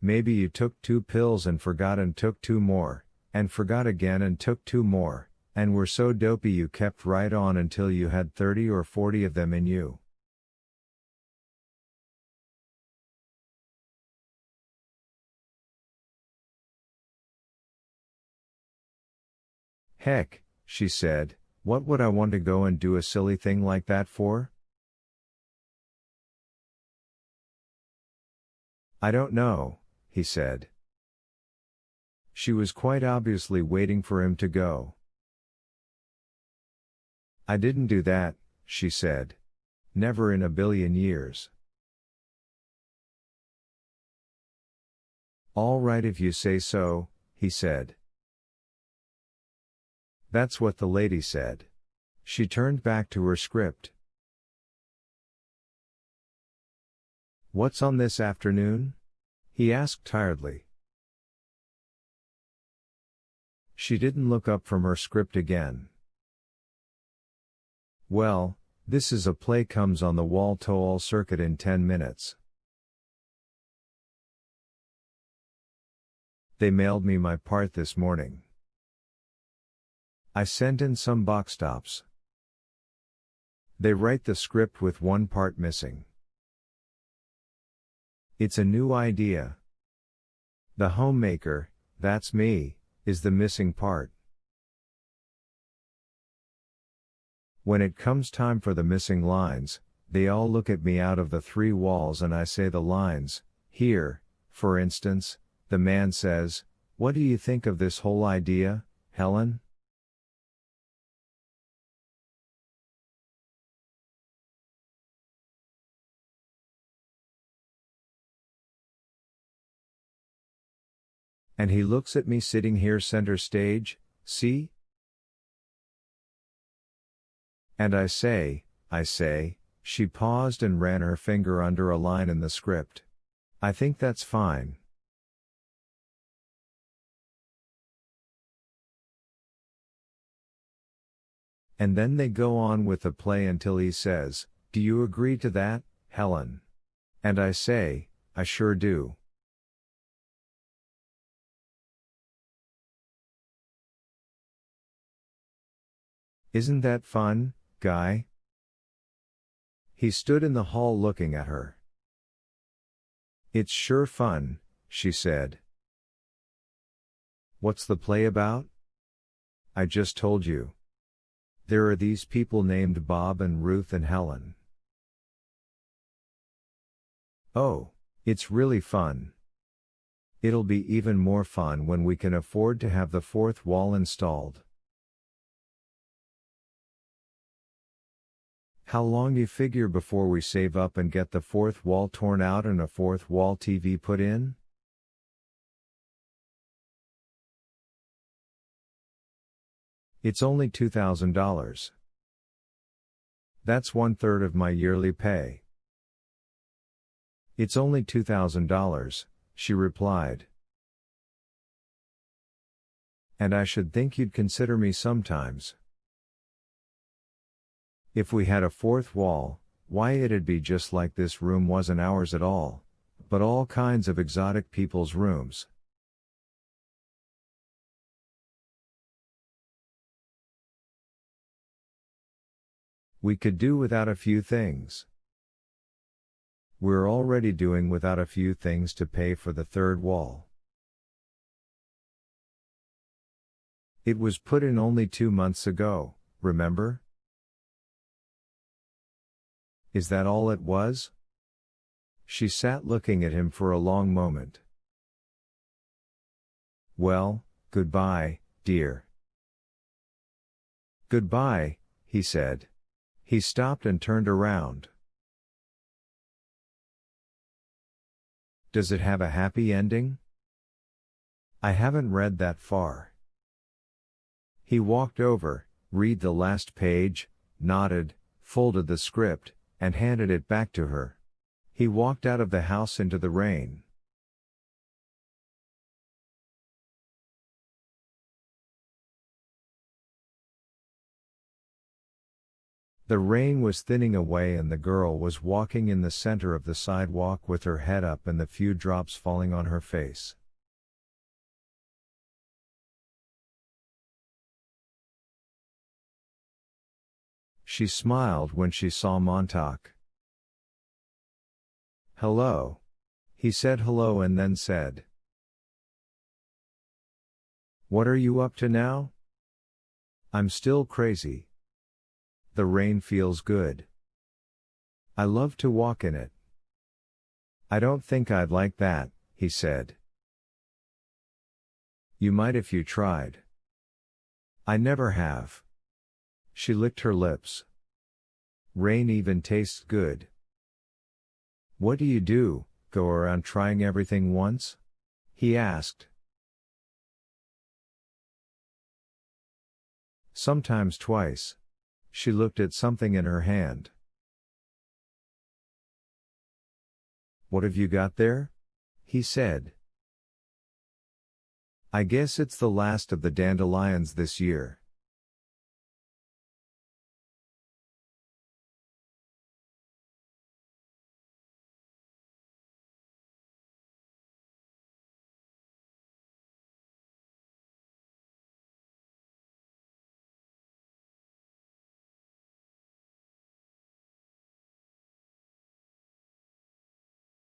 maybe you took 2 pills and forgot and took 2 more, and forgot again and took 2 more, and were so dopey you kept right on until you had 30 or 40 of them in you. Heck, she said, what would I want to go and do a silly thing like that for? I don't know, he said. She was quite obviously waiting for him to go. I didn't do that, she said. Never in a billion years. All right if you say so, he said. That's what the lady said. She turned back to her script. What's on this afternoon? He asked tiredly. She didn't look up from her script again. Well, this is a play comes on the wall-to-wall circuit in 10 minutes. They mailed me my part this morning. I sent in some box tops. They write the script with one part missing. It's a new idea. The homemaker, that's me, is the missing part. When it comes time for the missing lines, they all look at me out of the 3 walls and I say the lines. Here, for instance, the man says, "What do you think of this whole idea, Helen?" And he looks at me sitting here center stage, see? And I say, she paused and ran her finger under a line in the script. I think that's fine. And then they go on with the play until he says, "Do you agree to that, Helen?" And I say, "I sure do." Isn't that fun, Guy? He stood in the hall looking at her. It's sure fun, she said. What's the play about? I just told you. There are these people named Bob and Ruth and Helen. Oh, it's really fun. It'll be even more fun when we can afford to have the 4th wall installed. How long you figure before we save up and get the 4th wall torn out and a 4th wall TV put in? It's only $2,000. That's 1/3 of my yearly pay. It's only $2,000, she replied. And I should think you'd consider me sometimes. If we had a 4th wall, why it'd be just like this room wasn't ours at all, but all kinds of exotic people's rooms. We could do without a few things. We're already doing without a few things to pay for the 3rd wall. It was put in only 2 months ago, remember? Is that all it was? She sat looking at him for a long moment. Well, goodbye, dear. Goodbye, he said. He stopped and turned around. Does it have a happy ending? I haven't read that far. He walked over, read the last page, nodded, folded the script, and handed it back to her. He walked out of the house into the rain. The rain was thinning away and the girl was walking in the center of the sidewalk with her head up and the few drops falling on her face. She smiled when she saw Montauk. "Hello." He said hello and then said, "What are you up to now?" "I'm still crazy. The rain feels good. I love to walk in it." "I don't think I'd like that," he said. "You might if you tried." "I never have." She licked her lips. "Rain even tastes good." "What do you do, go around trying everything once?" he asked. "Sometimes twice." She looked at something in her hand. "What have you got there?" he said. "I guess it's the last of the dandelions this year."